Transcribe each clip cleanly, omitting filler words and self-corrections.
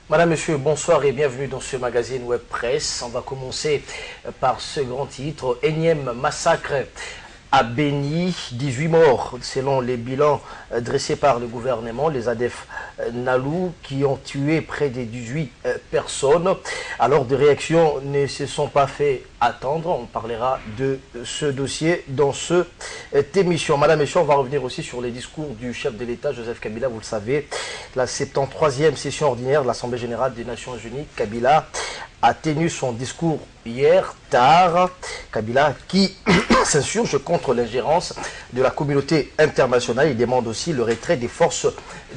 Madame, Monsieur, bonsoir et bienvenue dans ce magazine Web Presse. On va commencer par ce grand titre, énième massacre à Béni, 18 morts selon les bilans dressés par le gouvernement, les ADF Nalou, qui ont tué près de 18 personnes. Alors, des réactions ne se sont pas fait attendre. On parlera de ce dossier dans cette émission. Madame, Monsieur, on va revenir aussi sur les discours du chef de l'État, Joseph Kabila. Vous le savez, la 73e session ordinaire de l'Assemblée générale des Nations unies, Kabila a tenu son discours hier tard. Kabila qui s'insurge contre l'ingérence de la communauté internationale. Il demande aussi le retrait des forces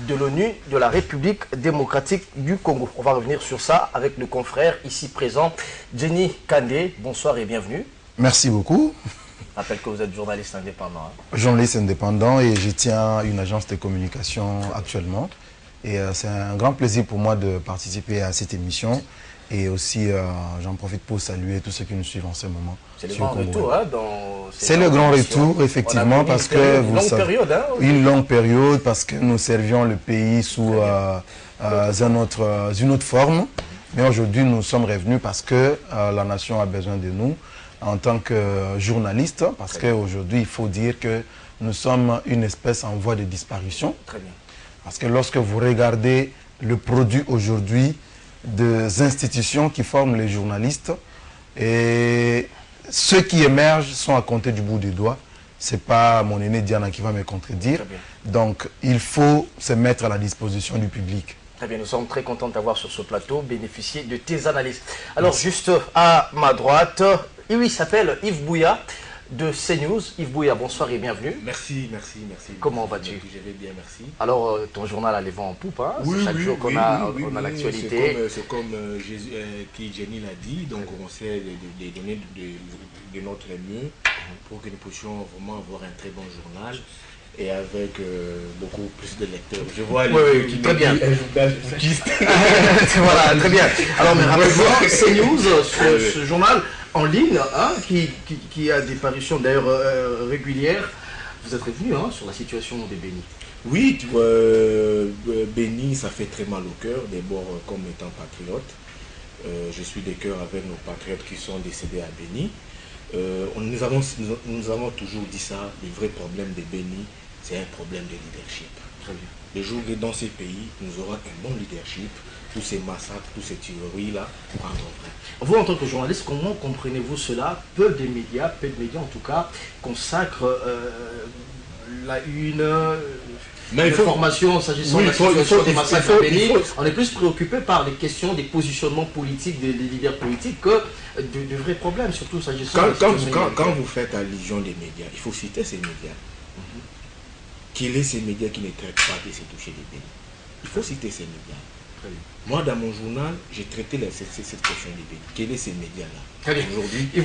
de l'ONU de la République démocratique du Congo. On va revenir sur ça avec le confrère ici présent, Jenny Kandé. Bonsoir et bienvenue. Merci beaucoup. Je rappelle que vous êtes journaliste indépendant. Journaliste indépendant et je tiens une agence de communication actuellement. Et c'est un grand plaisir pour moi de participer à cette émission. Et aussi, j'en profite pour saluer tous ceux qui nous suivent en ce moment. C'est le grand retour, hein, c'est le grand retour, effectivement, parce que vous savez, une longue période, parce que nous servions le pays sous une autre forme. Mais aujourd'hui, nous sommes revenus parce que la nation a besoin de nous en tant que journalistes, parce qu'aujourd'hui, il faut dire que nous sommes une espèce en voie de disparition. Très bien. Parce que lorsque vous regardez le produit aujourd'hui des institutions qui forment les journalistes, et ceux qui émergent sont à compter du bout des doigts. Ce n'est pas mon aîné Diana qui va me contredire. Donc, il faut se mettre à la disposition du public. Très bien, nous sommes très contents d'avoir sur ce plateau bénéficié de tes analyses. Alors, juste à ma droite, il s'appelle Yves Bouya de CNews. Yves Bouya, bonsoir et bienvenue. Merci. Comment vas-tu? Je vais bien, merci. Alors, ton journal a les vents en poupe, hein? Oui, chaque jour qu'on a l'actualité. C'est comme Jenny l'a dit, donc on essaie de donner de notre mieux pour que nous puissions vraiment avoir un très bon journal et avec beaucoup plus de lecteurs. Je vois très bien. Voilà, très bien. Alors, mais rapidement, CNews, ce journal en ligne, hein, qui a des parutions d'ailleurs régulières. Vous êtes revenu sur la situation des Béni. Oui, tu vois, Béni, ça fait très mal au cœur, d'abord comme étant patriote. Je suis de cœur avec nos patriotes qui sont décédés à Béni. Nous avons toujours dit ça, le vrai problème de Béni, c'est un problème de leadership. Très bien. Le jour où dans ces pays, nous aurons un bon leadership, tous ces massacres, toutes ces tueries-là prendront fin. Vous, en tant que journaliste, comment comprenez-vous cela? Peu de médias en tout cas, consacrent la une information s'agissant de la situation des massacres à Béni. On est plus préoccupé par les questions des positionnements politiques des leaders politiques que de vrais problèmes, surtout s'agissant de la situation. Quand vous faites allusion des médias, il faut citer ces médias. Quels sont ces médias qui ne traitent pas de ces touchés des Béni? Il faut citer ces médias. Moi, dans mon journal, j'ai traité cette question des Béni. Quels sont ces médias-là aujourd'hui qui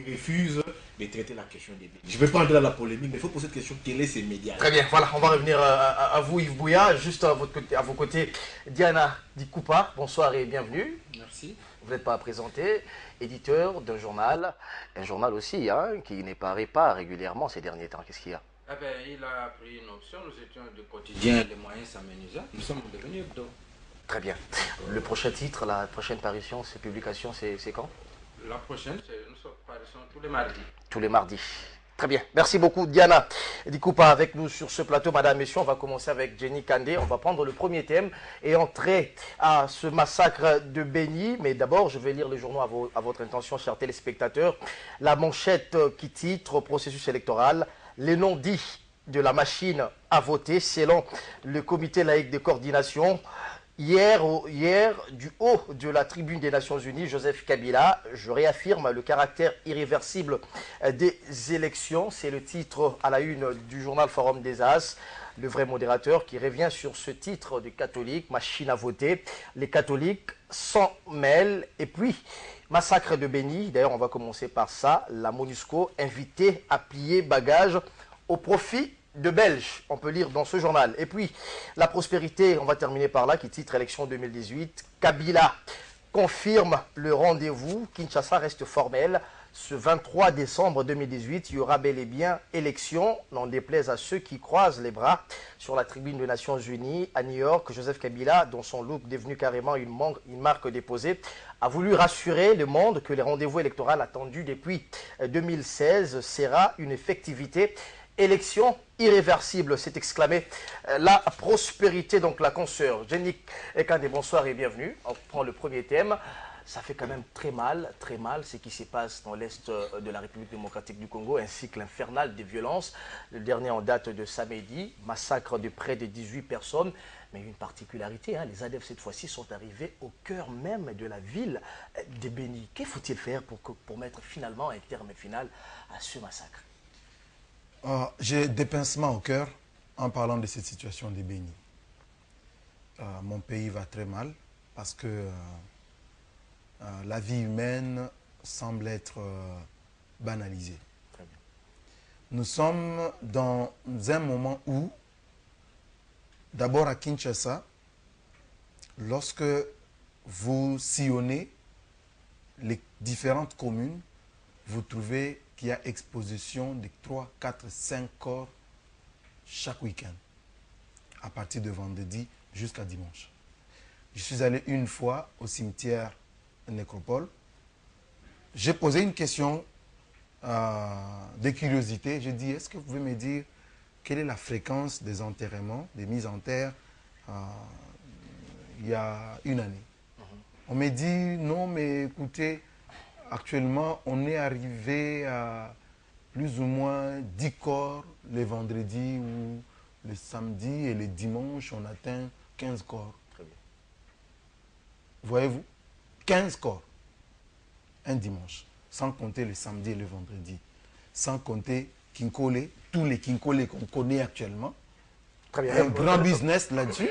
refusent de traiter la question des Béni? Je ne vais pas entrer dans la polémique, mais il faut poser cette question. Quels sont ces médias-là? Très bien, voilà, on va revenir à vous, Yves Bouya. Juste à vos côtés, Diana Dikoupa. Bonsoir et bienvenue. Merci. Vous n'êtes pas à présenter, éditeur d'un journal, un journal aussi qui n'est pas régulièrement ces derniers temps. Qu'est-ce qu'il y a? Il a pris une option, nous étions de quotidien, les moyens s'aménuisant, nous sommes devenus hebdo. Très bien. Le prochain titre, la prochaine parution, ces publications, c'est quand? La prochaine, nous sommes parutions tous les mardis. Tous les mardis. Très bien. Merci beaucoup, Diana Dikoupa, avec nous sur ce plateau. Madame, Messieurs, on va commencer avec Jenny Kandé. On va prendre le premier thème et entrer à ce massacre de Béni. Mais d'abord, je vais lire les journaux à votre intention, chers téléspectateurs. La manchette qui titre « Processus électoral ». Les noms dits de la machine à voter selon le comité laïque de coordination. Hier, du haut de la tribune des Nations Unies, Joseph Kabila, je réaffirme le caractère irréversible des élections. C'est le titre à la une du journal Forum des As. Le vrai modérateur qui revient sur ce titre du catholique, machine à voter. Les catholiques s'en mêlent. Et puis, massacre de Béni, d'ailleurs on va commencer par ça. La MONUSCO invitée à plier bagages au profit de Belges, on peut lire dans ce journal. Et puis, la prospérité, on va terminer par là, qui titre élection 2018. Kabila confirme le rendez-vous. Kinshasa reste formel. Ce 23 décembre 2018, il y aura bel et bien élection, n'en déplaise à ceux qui croisent les bras. Sur la tribune des Nations Unies à New York, Joseph Kabila, dont son look devenu carrément une marque déposée, a voulu rassurer le monde que les rendez-vous électoraux attendus depuis 2016 sera une effectivité. Élection irréversible, s'est exclamé la prospérité. Donc la consoeur Jenny Kandé, bonsoir et bienvenue. On prend le premier thème. Ça fait quand même très mal ce qui se passe dans l'Est de la République démocratique du Congo, ainsi que l'infernal des violences. Le dernier en date de samedi, massacre de près de 18 personnes. Mais une particularité, hein, les ADF cette fois-ci sont arrivés au cœur même de la ville de Béni. Que faut-il faire pour mettre finalement un terme final à ce massacre? J'ai des pincements au cœur en parlant de cette situation de Béni. Mon pays va très mal parce que la vie humaine semble être banalisée. Très bien. Nous sommes dans un moment où, d'abord à Kinshasa, lorsque vous sillonnez les différentes communes, vous trouvez qu'il y a exposition de 3, 4, 5 corps chaque week-end, à partir de vendredi jusqu'à dimanche. Je suis allé une fois au cimetière Nécropole. J'ai posé une question de curiosité. J'ai dit, est-ce que vous pouvez me dire quelle est la fréquence des enterrements, des mises en terre il y a une année? On m'a dit, non, mais écoutez, actuellement, on est arrivé à plus ou moins 10 corps les vendredis ou les samedis, et les dimanches, on atteint 15 corps. Très bien. Voyez-vous, 15 corps, un dimanche, sans compter le samedi et le vendredi, sans compter Kinkole, tous les Kinkole qu'on connaît actuellement. Très bien. Un grand business là-dessus.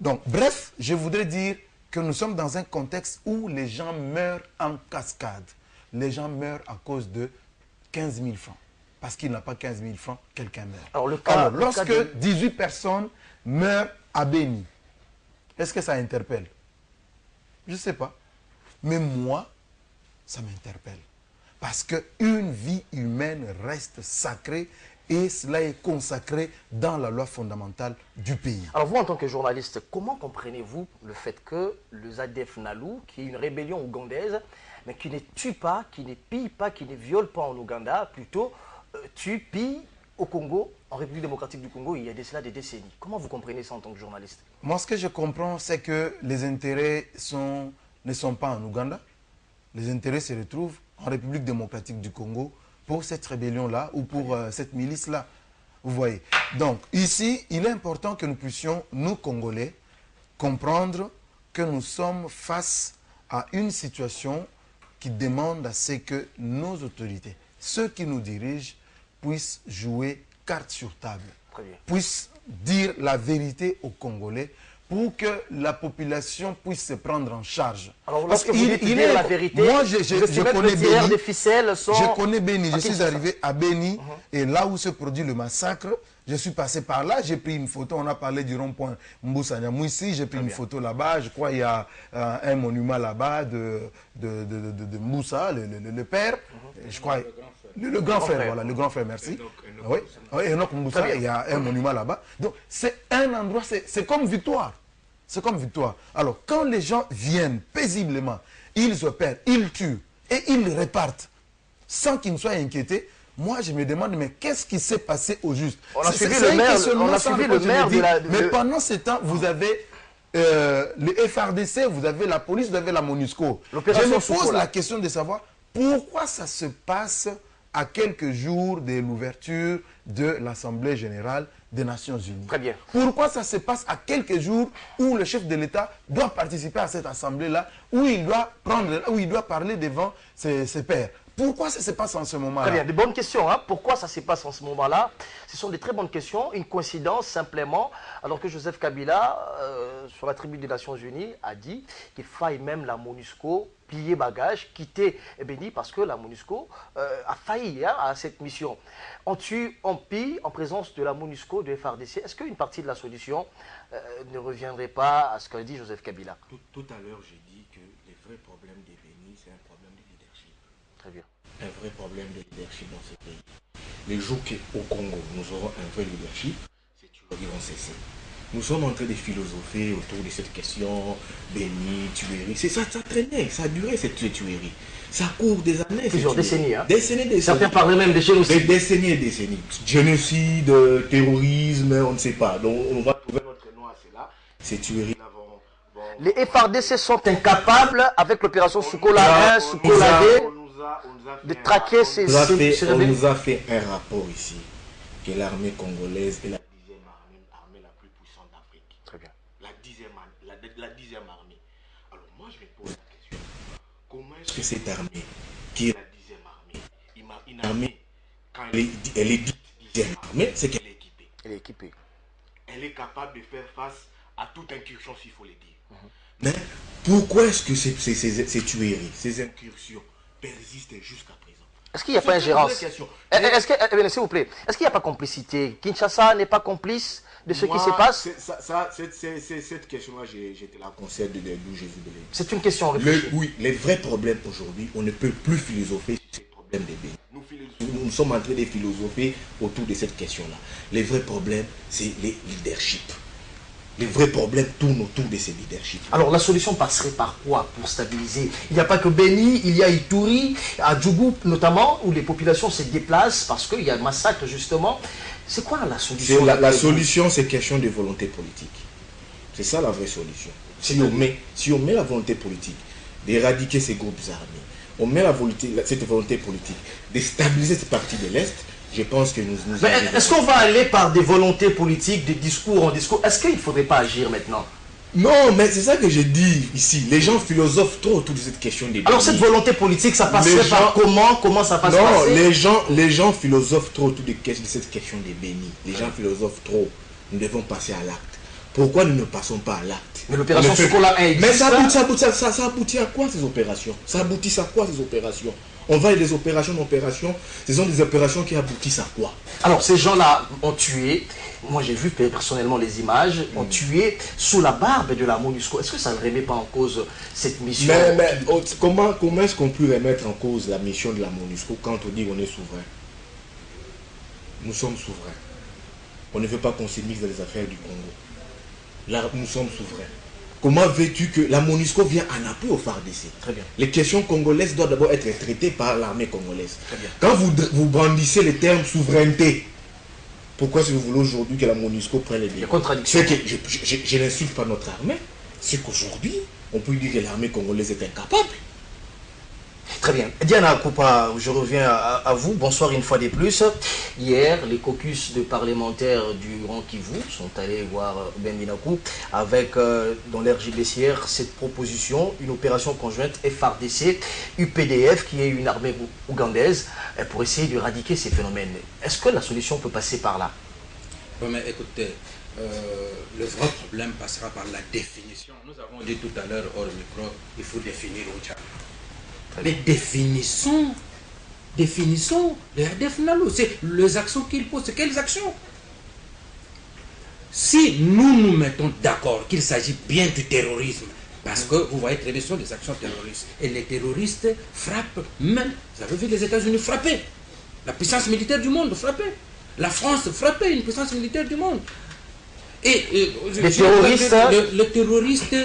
Donc, bref, je voudrais dire que nous sommes dans un contexte où les gens meurent en cascade. Les gens meurent à cause de 15 000 francs. Parce qu'il n'a pas 15 000 francs, quelqu'un meurt. Alors, lorsque 18 personnes meurent à Béni, est-ce que ça interpelle? Je ne sais pas. Mais moi, ça m'interpelle. Parce qu'une vie humaine reste sacrée et cela est consacré dans la loi fondamentale du pays. Alors vous, en tant que journaliste, comment comprenez-vous le fait que le ZADF Nalu, qui est une rébellion ougandaise, mais qui ne tue pas, qui ne pille pas, qui ne viole pas en Ouganda, plutôt tue, pille au Congo, en République démocratique du Congo, il y a de cela des décennies. Comment vous comprenez ça en tant que journaliste? Moi, ce que je comprends, c'est que les intérêts ne sont pas en Ouganda. Les intérêts se retrouvent en République démocratique du Congo pour cette rébellion-là ou pour cette milice-là. Vous voyez. Donc, ici, il est important que nous puissions, nous, Congolais, comprendre que nous sommes face à une situation qui demande à ce que nos autorités, ceux qui nous dirigent, puissent jouer carte sur table, puissent dire la vérité aux Congolais pour que la population puisse se prendre en charge. Alors, lorsque vous dites dire la vérité, moi, je connais Béni. Des ficelles sont... Je connais Béni. Je suis arrivé à Béni et là où se produit le massacre, je suis passé par là, j'ai pris une photo, on a parlé du rond-point Mboussa-Nyamouissi, j'ai pris une photo là-bas, je crois qu'il y a un monument là-bas de Mboussa, le père, je crois... Le grand frère, voilà, le grand frère, merci. Oui, Enoch Mboussa, il y a un monument là-bas. Donc, c'est un endroit, c'est comme Victoire. C'est comme Victoire. Alors, quand les gens viennent paisiblement, ils opèrent, ils tuent et ils repartent sans qu'ils ne soient inquiétés, moi, je me demande, mais qu'est-ce qui s'est passé au juste? On a suivi le maire de la... Mais pendant ce temps, vous avez le FRDC, vous avez la police, vous avez la MONUSCO. Je me pose la question de savoir pourquoi ça se passe à quelques jours de l'ouverture de l'Assemblée générale des Nations Unies. Très bien. Pourquoi ça se passe à quelques jours où le chef de l'État doit participer à cette assemblée-là, où il doit parler devant ses pairs? Pourquoi ça se passe en ce moment-là? Très bien, de bonnes questions. Hein? Pourquoi ça se passe en ce moment-là? Ce sont des très bonnes questions. Une coïncidence, simplement, alors que Joseph Kabila, sur la tribune des Nations Unies, a dit qu'il faille même la MONUSCO plier bagage, quitter Béni, parce que la MONUSCO a failli à cette mission. On tue, on pille en présence de la MONUSCO, de FRDC. Est-ce qu'une partie de la solution ne reviendrait pas à ce qu'a dit Joseph Kabila? Tout à l'heure, j'ai dit que les vrais problèmes des Béni, c'est un problème de leadership. Très bien. Un vrai problème de leadership dans ce pays. Les jours qu'au Congo, nous aurons un vrai leadership, ces tueries vont cesser. Nous sommes en train de philosopher autour de cette question, béni, tuerie. C'est ça, ça traînait, ça a duré cette tuerie. Ça court des années. Plusieurs décennies. Hein? Décennies. Certains parlaient même de génocide. Des décennies et décennies. Génocide, terrorisme, on ne sait pas. Donc on va trouver notre nom à cela. Ces tueries-là vont... Les FARDC sont incapables, avec l'opération Soukola 1, Soukola 2, de traquer ces On nous a fait un rapport ici, que l'armée congolaise est la 10e armée la plus puissante d'Afrique. Très bien. La 10e armée. Alors moi je me pose la question, comment est-ce que cette armée, qui est la 10e armée, une armée, quand elle est dite 10e armée, c'est qu'elle est équipée. Elle est équipée. Elle est capable de faire face à toute incursion, s'il faut le dire. Mais pourquoi est-ce que ces tueries, ces incursions persistent jusqu'à présent? Est-ce qu'il n'y a pas ingérence? S'il vous plaît, est-ce qu'il n'y a pas complicité? Kinshasa n'est pas complice de ce qui se passe? Cette question-là, j'étais la conseillère d'où Jésus de l'Église. C'est une question réfléchie. Oui, les vrais problèmes aujourd'hui, on ne peut plus philosopher sur ces problèmes des bénis. Nous sommes en train de philosopher autour de cette question-là. Les vrais problèmes, c'est les leaderships. Les vrais problèmes tournent autour de ces leaderships. Alors la solution passerait par quoi pour stabiliser? Il n'y a pas que Béni, il y a Ituri, à Djougou notamment, où les populations se déplacent parce qu'il y a un massacre justement. C'est quoi la solution? La solution, c'est question de volonté politique. C'est ça la vraie solution. Si on met la volonté politique d'éradiquer ces groupes armés, on met cette volonté politique de stabiliser cette partie de l'Est, je pense que nous... Est-ce qu'on va aller par des volontés politiques, des discours en discours? Est-ce qu'il ne faudrait pas agir maintenant? Non, mais c'est ça que je dis ici. Les gens philosophent trop autour de cette question des... Alors cette volonté politique, ça passerait par comment? Comment ça passe? Non, les gens philosophent trop autour de cette question des bénis. Les gens philosophent trop. Nous devons passer à l'acte. Pourquoi nous ne passons pas à l'acte? Mais l'opération Soukola 1 existe. Mais ça aboutit à quoi ces opérations? Ça aboutit à quoi ces opérations? On va des opérations d'opérations. Ce sont des opérations qui aboutissent à quoi? Alors ces gens-là ont tué, moi j'ai vu personnellement les images, ont tué sous la barbe de la MONUSCO. Est-ce que ça ne remet pas en cause cette mission? Mais comment est-ce qu'on peut remettre en cause la mission de la MONUSCO quand on dit qu'on est souverain? Nous sommes souverains. On ne veut pas qu'on s'immisce dans les affaires du Congo. Là, nous sommes souverains. Comment veux-tu que la MONUSCO vienne en appui au FARDC? Très bien. Les questions congolaises doivent d'abord être traitées par l'armée congolaise. Très bien. Quand vous brandissez le terme souveraineté, pourquoi est-ce que vous voulez aujourd'hui que la MONUSCO prenne les biens? Contradiction. C'est que je n'insulte pas notre armée. C'est qu'aujourd'hui, on peut dire que l'armée congolaise est incapable. Très bien. Diana Koupa, je reviens à vous. Bonsoir une fois de plus. Hier, les caucus de parlementaires du Grand Kivu sont allés voir Ben Binakou avec, dans l'RJBCR, cette proposition, une opération conjointe FARDC, UPDF, qui est une armée ougandaise, pour essayer d'éradiquer ces phénomènes. Est-ce que la solution peut passer par là? Bon, mais écoutez, le vrai problème passera par la définition. Nous avons dit tout à l'heure hors micro, il faut définir au Tchad. Mais définissons les ADF-NALU, c'est les actions qu'ils posent, c'est quelles actions? Si nous nous mettons d'accord qu'il s'agit bien du terrorisme, parce que vous voyez très bien, ce sont des actions terroristes, et les terroristes frappent même, vous avez vu les États-Unis frapper, la puissance militaire du monde frapper, la France frapper une puissance militaire du monde. Et les terroristes, le terroriste,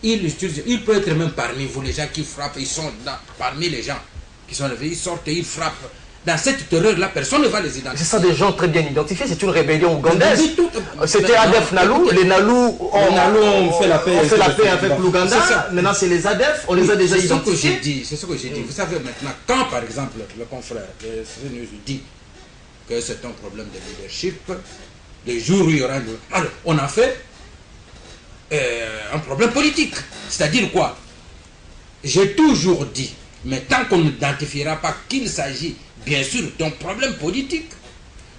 il peut être même parmi vous, les gens qui frappent, ils sont parmi les gens qui sont levés, ils sortent et ils frappent. Dans cette terreur-là, personne ne va les identifier. C'est ça, des gens très bien identifiés, c'est une rébellion ougandaise. C'était ADF NALU, les NALU ont fait la paix avec l'Ouganda, maintenant c'est les ADF, on les a déjà identifiés. C'est ce que j'ai dit. Vous savez maintenant, quand par exemple le confrère nous dit que c'est un problème de leadership, le jour où il y aura... Alors, on a fait un problème politique. C'est-à-dire quoi? J'ai toujours dit, mais tant qu'on n'identifiera pas qu'il s'agit bien sûr d'un problème politique,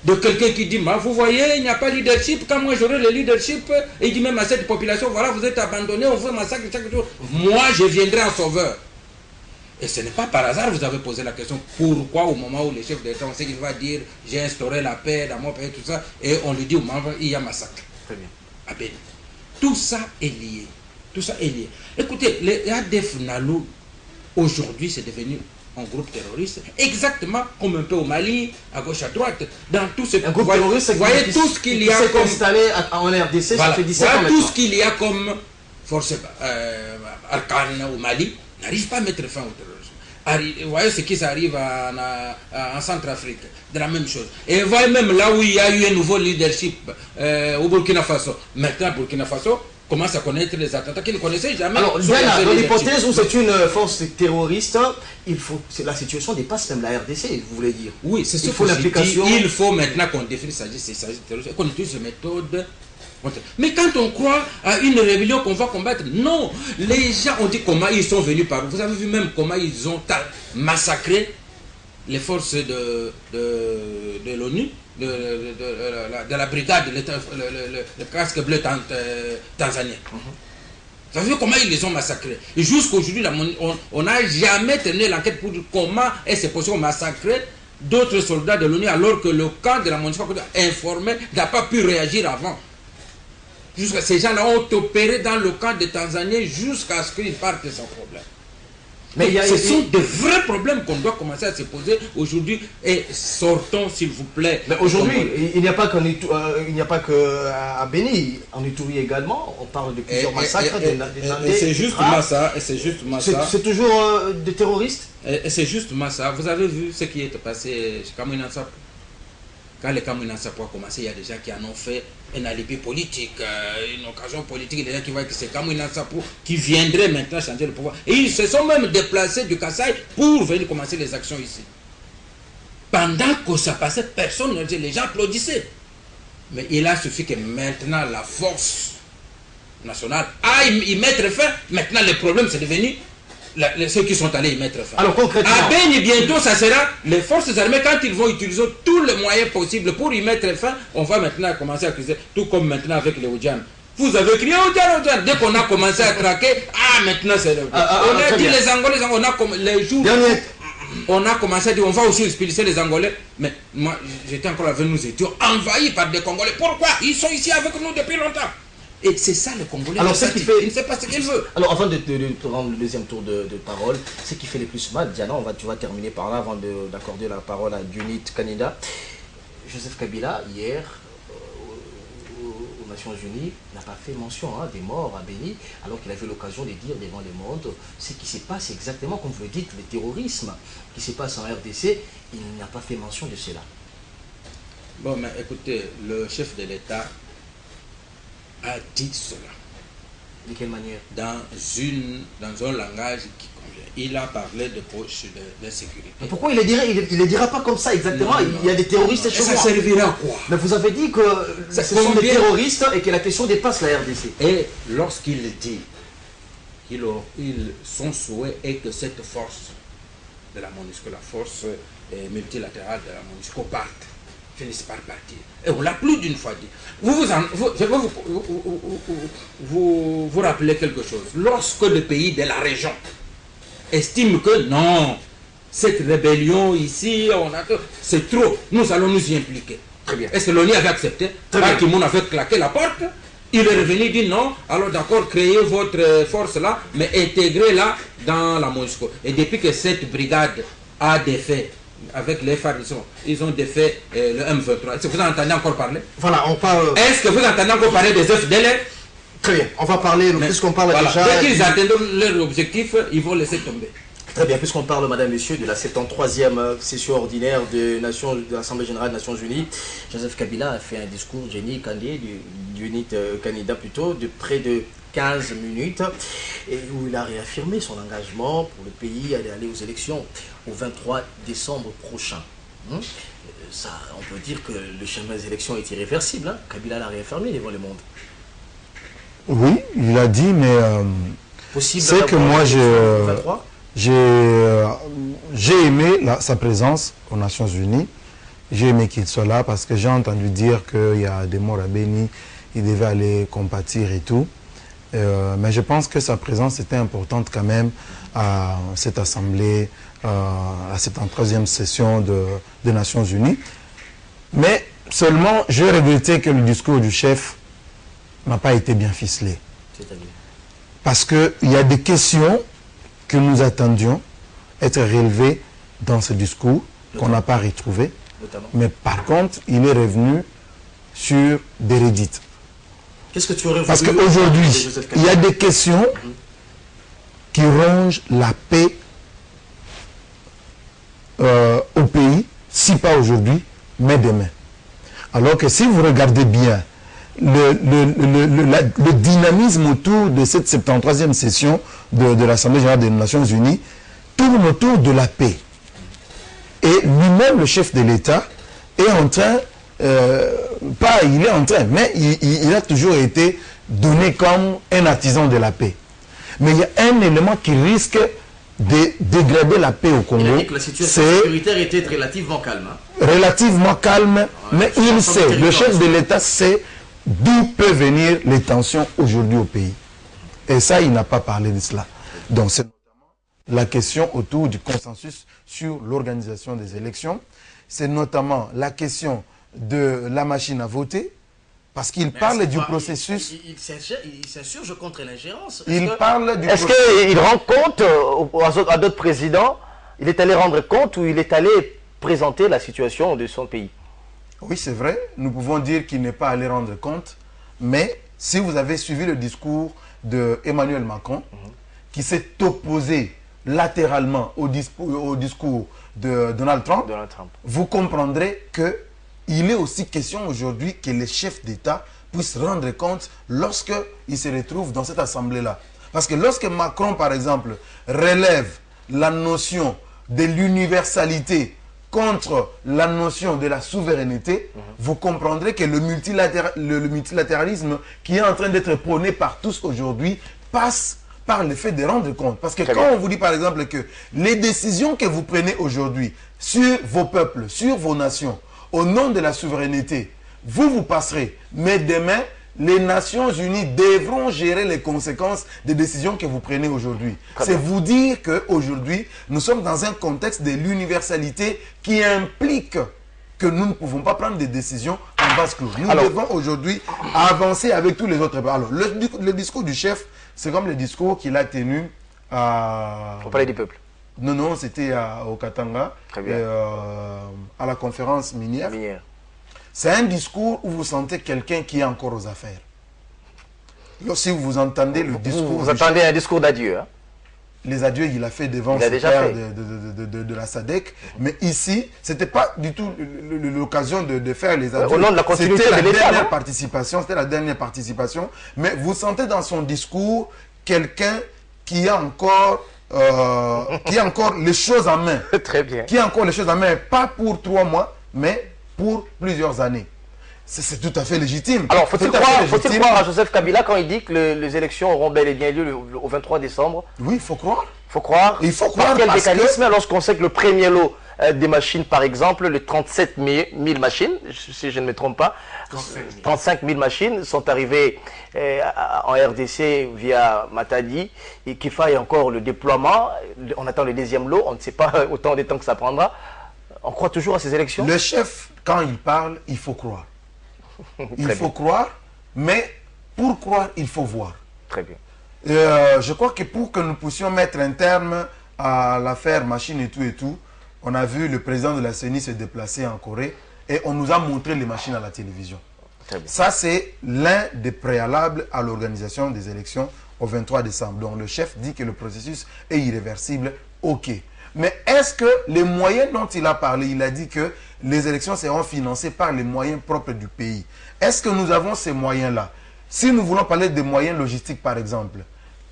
de quelqu'un qui dit, vous voyez, il n'y a pas de leadership, quand moi j'aurai le leadership, et il dit même à cette population, voilà, vous êtes abandonnés, on fait massacre chaque jour, moi je viendrai en sauveur. Et ce n'est pas par hasard, vous avez posé la question, pourquoi au moment où le chef d'État, on sait qu'il va dire, j'ai instauré la paix dans mon pays, tout ça, et on lui dit, au moment où il y a massacre. Très bien. À Béni. Tout ça est lié. Tout ça est lié. Écoutez, les ADF NALU, aujourd'hui, c'est devenu un groupe terroriste, exactement comme un peu au Mali, à gauche, à droite, dans tout ce... Un groupe terroriste, vous voyez tout ce qu'il y a comme... installé en RDC, voilà, ça fait 17 ans tout maintenant. ce qu'il y a comme force arcane au Mali n'arrive pas à mettre fin au terrorisme. Vous voyez ce qui s'arrive en Centrafrique, de la même chose. Et vous voyez même là où il y a eu un nouveau leadership au Burkina Faso. Maintenant, Burkina Faso commence à connaître les attentats qu'ils ne connaissaient jamais. Alors, dans l'hypothèse où c'est une force terroriste, la situation dépasse même la RDC, vous voulez dire? Oui, c'est ce qu'il faut l'application. Il faut maintenant qu'on définisse ces terroristes, qu'on utilise ces méthodes. Mais quand on croit à une rébellion qu'on va combattre, non. Les gens ont dit comment ils sont venus par... Vous avez vu même comment ils ont massacré les forces de l'ONU, de la brigade, le casque bleu tanzanien. Vous avez vu comment ils les ont massacrés. Et jusqu'aujourd'hui, on n'a jamais terminé l'enquête pour dire comment est-ce possible de massacrer d'autres soldats de l'ONU alors que le camp de la MONUSCO informé n'a pas pu réagir avant. Ces gens-là ont opéré dans le camp de Tanzanie jusqu'à ce qu'ils partent sans problème. Mais ce sont de vrais problèmes qu'on doit commencer à se poser aujourd'hui. Et sortons, s'il vous plaît. Mais aujourd'hui, il n'y a pas qu'à Béni, en Ituri également. On parle de plusieurs massacres. C'est justement ça. C'est toujours des terroristes. Et c'est justement ça. Vous avez vu ce qui est passé chez Kamwina Nsapu. Quand les Kamwina Nsapu a commencé, il y a des gens qui en ont fait un alibi politique, une occasion politique. Les gens qui voient que c'est Kamwina Nsapu qui viendrait maintenant changer le pouvoir. Et ils se sont même déplacés du Kasaï pour venir commencer les actions ici. Pendant que ça passait, personne ne disait, les gens applaudissaient. Mais il a suffi que maintenant la force nationale aille y mettre fin. Maintenant le problème c'est devenu ceux qui sont allés y mettre fin. Alors concrètement, à Béni, bientôt, ça sera les forces armées, quand ils vont utiliser tous les moyens possibles pour y mettre fin, on va maintenant commencer à criser, tout comme maintenant avec les Oudjan. Vous avez crié Oudjan. Dès qu'on a commencé à traquer, maintenant c'est le... on a dit bien. Les Angolais, on a les jours... On a commencé à dire, on va aussi expulser les Angolais. Mais moi, j'étais encore avec nous, étions envahis par des Congolais. Pourquoi? Ils sont ici avec nous depuis longtemps. Et c'est ça le Congolais. Alors, il ne sait pas ce qu'il veut. Alors avant de prendre le deuxième tour de parole, ce qui fait le plus mal, Diana, tu vas terminer par là avant d'accorder la parole à Dionit Kanida. Joseph Kabila, hier, aux Nations Unies, n'a pas fait mention des morts à Béni, alors qu'il avait l'occasion de dire devant le monde ce qui se passe exactement, comme vous le dites, le terrorisme qui se passe en RDC, il n'a pas fait mention de cela. Bon, mais écoutez, le chef de l'État a dit cela. De quelle manière? Dans un langage qui convient. Il a parlé de poche de sécurité. Mais pourquoi il ne le dira pas comme ça exactement? Non. Il y a des terroristes chez moi. Ça servira à quoi? Mais vous avez dit que ce sont des terroristes et que la question dépasse la RDC. Et lorsqu'il dit, son souhait est que cette force de la MONUSCO, la force multilatérale de la MONUSCO parte. Finissent par partir. Et on l'a plus d'une fois dit. Je vais vous rappeler quelque chose. Lorsque le pays de la région estime que non, cette rébellion ici, c'est trop, nous allons nous y impliquer. Très bien. Est-ce que l'ONU avait accepté? Ban Ki-moon avait claqué la porte. Il est revenu, dit non, alors d'accord, créez votre force là, mais intégrez-la dans la MONUSCO. Et depuis que cette brigade a des faits, avec les FARC, ils ont défait le M23. Est-ce que vous entendez encore parler? Voilà, on parle... Est-ce que vous entendez encore parler des FDLR? Très bien, on va parler, puisqu'on parle voilà. déjà... Dès qu'ils atteignent leur objectif, ils vont laisser tomber. Très bien, puisqu'on parle, madame, messieurs, de la 73e session ordinaire de l'Assemblée générale des Nations Unies, Joseph Kabila a fait un discours, Dionit Kanida plutôt, de près de 15 minutes, et où il a réaffirmé son engagement pour le pays à aller aux élections au 23 décembre prochain. Ça, on peut dire que le chemin des élections est irréversible. Kabila l'a réaffirmé devant le monde. Oui, il a dit, mais c'est que moi j'ai aimé sa présence aux Nations Unies. J'ai aimé qu'il soit là parce que j'ai entendu dire qu'il y a des morts à Béni, il devait aller compatir et tout. Mais je pense que sa présence était importante quand même à cette assemblée, à cette 73e session des Nations Unies. Mais seulement, j'ai regretté que le discours du chef n'a pas été bien ficelé. Parce qu'il y a des questions que nous attendions être relevées dans ce discours qu'on n'a pas retrouvé. Mais par contre, il est revenu sur des redites. Qu'est-ce que tu aurais voulu? Parce qu'aujourd'hui, il y a des questions qui rongent la paix au pays, si pas aujourd'hui, mais demain. Alors que si vous regardez bien le dynamisme autour de cette 73e session de l'Assemblée générale des Nations Unies tourne autour de la paix. Et lui-même, le chef de l'État, est en train, mais il a toujours été donné comme un artisan de la paix. Mais il y a un élément qui risque de dégrader la paix au Congo. Il a dit que la situation sécuritaire était relativement calme. Relativement calme, mais il sait, le chef de l'État sait d'où peuvent venir les tensions aujourd'hui au pays. Et ça, il n'a pas parlé de cela. Donc c'est notamment la question autour du consensus sur l'organisation des élections. C'est notamment la question de la machine à voter, parce qu'il parle du processus. Il s'insurge contre l'ingérence. Il parle du processus. Est-ce qu'il rend compte à d'autres présidents, il est allé rendre compte ou il est allé présenter la situation de son pays? Oui, c'est vrai. Nous pouvons dire qu'il n'est pas allé rendre compte. Mais si vous avez suivi le discours d'Emmanuel Macron, qui s'est opposé latéralement au discours de Donald Trump, vous comprendrez qu'il est aussi question aujourd'hui que les chefs d'État puissent rendre compte lorsqu'ils se retrouvent dans cette assemblée-là. Parce que lorsque Macron, par exemple, relève la notion de l'universalité contre la notion de la souveraineté, vous comprendrez que le multilatéralisme qui est en train d'être prôné par tous aujourd'hui passe par le fait de rendre compte. Parce que quand on vous dit par exemple que les décisions que vous prenez aujourd'hui sur vos peuples, sur vos nations, au nom de la souveraineté, vous passerez. Mais demain, les Nations Unies devront gérer les conséquences des décisions que vous prenez aujourd'hui. C'est vous dire qu'aujourd'hui, nous sommes dans un contexte de l'universalité qui implique que nous ne pouvons pas prendre des décisions en vase clos. Nous devons aujourd'hui avancer avec tous les autres. Alors, le discours du chef, c'est comme le discours qu'il a tenu au Palais du Peuple. Non, c'était au Katanga, à la conférence minière. C'est un discours où vous sentez quelqu'un qui est encore aux affaires. Si vous entendez le discours... Vous entendez un discours d'adieu. Hein? Les adieux, il a fait devant ses pairs de la SADC. Mais ici, ce n'était pas du tout l'occasion de faire les adieux. Au nom de la continuité de l'État. C'était la dernière participation. Mais vous sentez dans son discours quelqu'un qui a encore... qui a encore les choses en main. Très bien. Qui a encore les choses en main, pas pour 3 mois, mais pour plusieurs années. C'est tout à fait légitime. Alors, faut-il croire à Joseph Kabila quand il dit que les élections auront bel et bien lieu au 23 décembre? Oui, il faut croire. Faut croire. Il faut croire. Par quel mécanisme, lorsqu'on sait que le premier lot des machines, par exemple, les 37 000 machines, si je ne me trompe pas, 35 000 machines sont arrivées en RDC via Matadi, et qu'il faille encore le déploiement. On attend le deuxième lot, on ne sait pas autant de temps que ça prendra. On croit toujours à ces élections? Le chef, quand il parle, il faut croire. Il faut croire, mais pour croire, il faut voir. Très bien. Je crois que pour que nous puissions mettre un terme à l'affaire machine et tout, on a vu le président de la CENI se déplacer en Corée et on nous a montré les machines à la télévision. Ça, c'est l'un des préalables à l'organisation des élections au 23 décembre. Donc, le chef dit que le processus est irréversible. OK. Mais est-ce que les moyens dont il a parlé, il a dit que les élections seront financées par les moyens propres du pays. Est-ce que nous avons ces moyens-là? Si nous voulons parler des moyens logistiques, par exemple,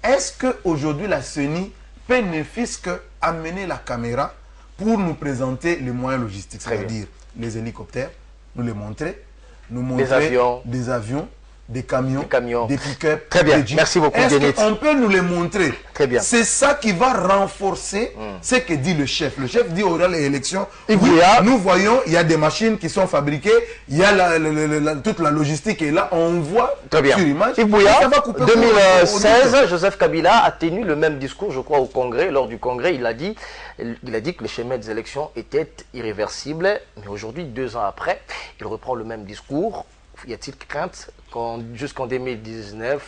est-ce qu'aujourd'hui la CENI peut ne fût-ce qu'amener la caméra pour nous présenter les moyens logistiques, c'est-à-dire les hélicoptères, nous les montrer, nous montrer des avions, des camions, des pick-up. Très bien, merci beaucoup. Est-ce qu'on peut nous les montrer? Très bien. C'est ça qui va renforcer ce que dit le chef. Le chef dit au delà des élections, nous voyons, il y a des machines qui sont fabriquées, il y a toute la logistique est là, on voit sur image. Yves Bouya, 2016, Joseph Kabila a tenu le même discours, je crois, au Congrès. Lors du Congrès, il a dit que le schéma des élections était irréversible. Mais aujourd'hui, 2 ans après, il reprend le même discours. Y a-t-il crainte jusqu'en 2019-20,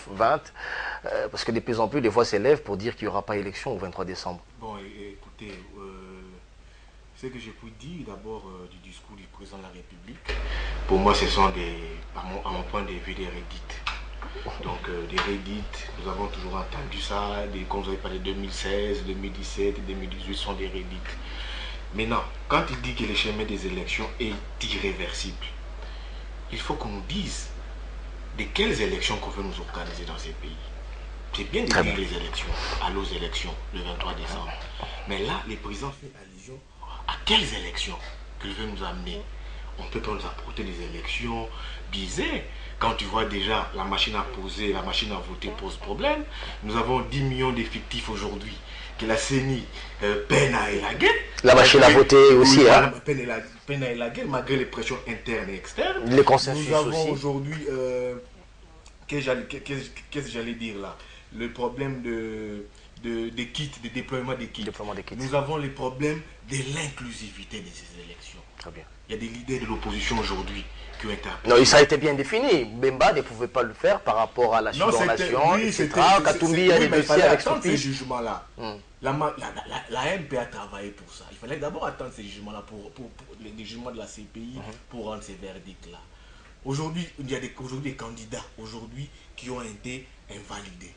parce que de plus en plus, des voix s'élèvent pour dire qu'il n'y aura pas élection au 23 décembre? Bon, écoutez, Ce que je puis dire d'abord du discours du président de la République, pour moi, ce sont à mon point de vue, des redites. Donc, des redites, nous avons toujours entendu ça, comme vous avez parlé de 2016, 2017 et 2018 sont des redites. Maintenant, quand il dit que le chemin des élections est irréversible, il faut qu'on nous dise de quelles élections qu'on veut nous organiser dans ces pays. C'est bien de dire les élections, aller aux élections le 23 décembre. Mais là, le président fait allusion à quelles élections qu'il veut nous amener. On peut pas nous apporter des élections biaisées. Quand tu vois déjà la machine à poser, la machine à voter pose problème. Nous avons 10 millions d'effectifs aujourd'hui que la CENI peine à élaguer. La machine à voter aussi. Oui, hein. Peine à élaguer malgré les pressions internes et externes. Les consensus nous avons aussi. Aujourd'hui, qu'est-ce que j'allais dire là? Le problème de kits, de déploiement des kits. Nous avons les problèmes de l'inclusivité de ces élections. Très bien. Il y a des leaders de l'opposition aujourd'hui qui ont interpellé. Non, ça a été bien défini. Bemba ne pouvait pas le faire par rapport à la subordination, etc. Katumbi a négocié avec son ces jugements-là. La MP a travaillé pour ça. Il fallait d'abord attendre ces jugements-là, pour les jugements de la CPI, pour rendre ces verdicts-là. Aujourd'hui, il y a des candidats aujourd'hui qui ont été invalidés.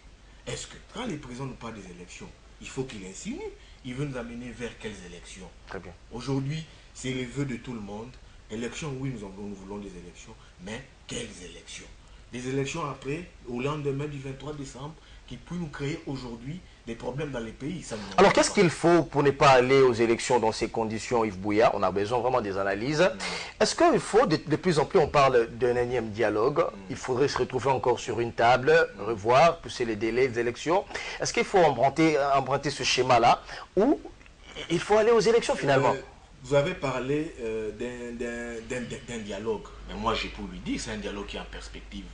Est-ce que quand les présidents nous parlent des élections, il faut qu'il insinue, il veut nous amener vers quelles élections? Très bien. Aujourd'hui, c'est le vœu de tout le monde. Élections, oui, nous voulons des élections, mais quelles élections? Des élections après, au lendemain du 23 décembre, qui peuvent nous créer aujourd'hui des problèmes dans les pays. Alors, qu'est-ce qu'il faut pour ne pas aller aux élections dans ces conditions, Yves Bouya? On a besoin vraiment des analyses. Est-ce qu'il faut, de plus en plus, on parle d'un énième dialogue, il faudrait se retrouver encore sur une table, revoir, pousser les délais des élections. Est-ce qu'il faut emprunter ce schéma-là, ou il faut aller aux élections finalement? Vous avez parlé d'un dialogue, mais moi j'ai pour lui dire c'est un dialogue qui est en perspective.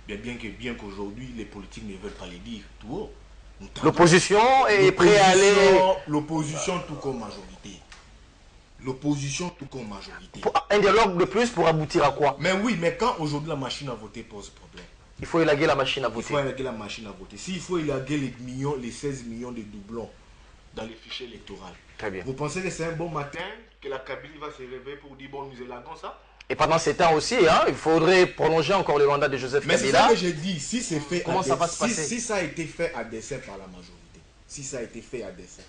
Bien qu'aujourd'hui les politiques ne veulent pas les dire tout haut. L'opposition est prête à aller... L'opposition tout comme majorité. L'opposition tout comme majorité. Un dialogue de plus pour aboutir à quoi? Mais oui, mais quand aujourd'hui la machine à voter pose problème. Il faut élaguer la machine à voter. Il faut élaguer la machine à voter. S'il faut élaguer les 16 millions de doublons dans les fichiers électoraux. Très bien. Vous pensez que c'est un bon matin que la Kabylie va se réveiller pour dire bon, nous élaguons ça? Et pendant ces temps aussi, hein, il faudrait prolonger encore le mandat de Joseph Kabila. Mais c'est ça que j'ai dit, si c'est fait, comment ça va se passer? Si ça a été fait à dessein par la majorité, si ça a été fait à dessein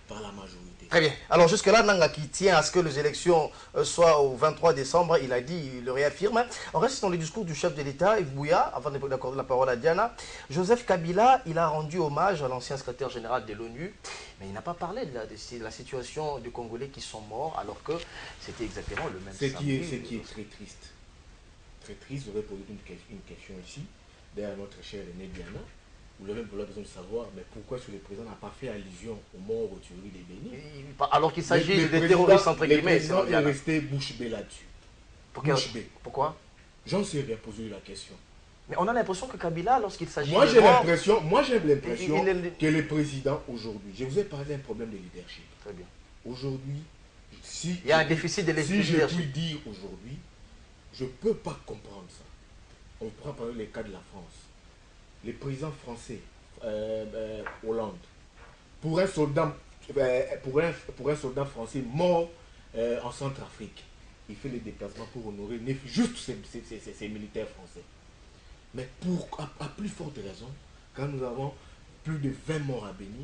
par la majorité. Très bien. Alors jusque-là, Nanga qui tient à ce que les élections soient au 23 décembre, il a dit, il le réaffirme. On reste dans le discours du chef de l'État, Yves Bouya, avant d'accorder la parole à Diana. Joseph Kabila, il a rendu hommage à l'ancien secrétaire général de l'ONU, mais il n'a pas parlé de la situation des Congolais qui sont morts, alors que c'était exactement le même Ce qui est très triste. Très triste, j'aurais posé une question ici, derrière notre chère aînée Diana. Vous avez besoin de savoir, mais pourquoi est-ce que le président n'a pas fait allusion aux morts aux tueries des Bénis? Alors qu'il s'agit de terroristes entre guillemets. Le président est resté bouche bée là-dessus. Pourquoi? J'en sais rien poser la question. Mais on a l'impression que Kabila, lorsqu'il s'agit Moi j'ai l'impression que le président aujourd'hui, je vous ai parlé d'un problème de leadership. Très bien. Aujourd'hui, il y a un déficit de leadership. Si je puis dire aujourd'hui, je ne peux pas comprendre ça. On prend par exemple les cas de la France. Le président français, Hollande, pour un soldat français mort en Centrafrique, il fait les déplacements pour honorer juste ces militaires français. Mais à plus forte raison, quand nous avons plus de 20 morts à Béni,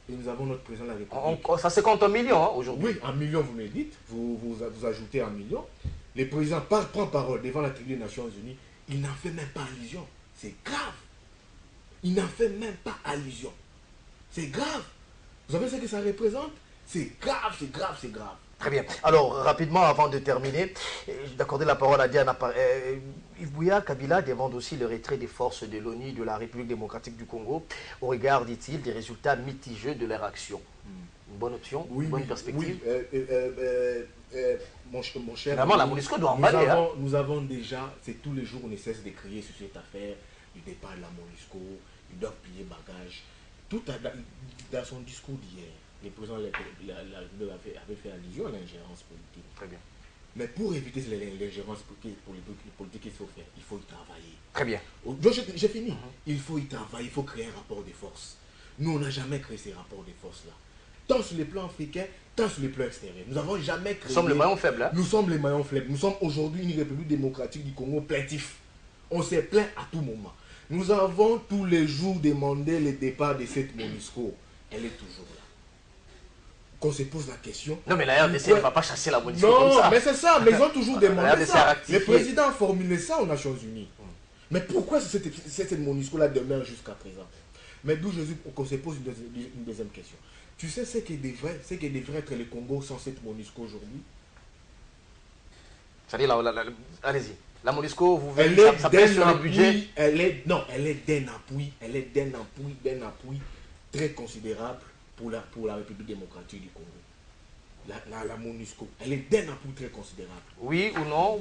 et nous avons notre président de la République. Ça se compte en millions hein, aujourd'hui. Oui, en millions vous me le dites, vous ajoutez en millions. Le président prend parole devant la tribune des Nations Unies, il n'en fait même pas allusion. C'est grave. Il n'en fait même pas allusion. C'est grave. Vous savez ce que ça représente? C'est grave, c'est grave, c'est grave. Très bien. Alors, rapidement, avant de terminer, d'accorder la parole à Diana. Yves Bouya, Kabila demande aussi le retrait des forces de l'ONU de la République démocratique du Congo au regard, dit-il, des résultats mitigés de leur action. Une bonne option, une bonne perspective. Oui, mon cher. Finalement, la MONUSCO doit emballer. Nous avons déjà, c'est tous les jours, on ne cesse de crier sur cette affaire du départ de la MONUSCO, ils doivent plier bagage. Tout dans son discours d'hier, le président avait fait allusion à l'ingérence politique. Très bien. Mais pour éviter l'ingérence politique qu'il faut faire, il faut y travailler. Très bien. J'ai fini. Il faut y travailler, il faut créer un rapport de force. Nous, on n'a jamais créé ces rapports de force-là. tant sur les plans africains, tant sur les plans extérieurs. Nous n'avons jamais créé... Nous sommes les maillons faibles. Hein? Nous sommes les maillons faibles. Nous sommes aujourd'hui une République démocratique du Congo plaintif. On s'est plaint à tout moment. Nous avons tous les jours demandé le départ de cette MONUSCO. Elle est toujours là. Qu'on se pose la question... Non, mais la RDC ne va pas chasser la MONUSCO comme ça. Non, mais c'est ça. Mais ils ont toujours demandé ça. Le Le président a formulé ça aux Nations Unies. Mais pourquoi cette MONUSCO-là demeure jusqu'à présent? Mais d'où qu'on se pose une deuxième question. Tu sais ce qui devrait être le Congo sans cette MONUSCO aujourd'hui? C'est-à-dire, allez-y. La MONUSCO, vous Elle voyez, est ça pèse sur le budget. Elle est d'un appui très considérable pour la République démocratique du Congo. La MONUSCO, elle est d'un appui très considérable. Oui ou non?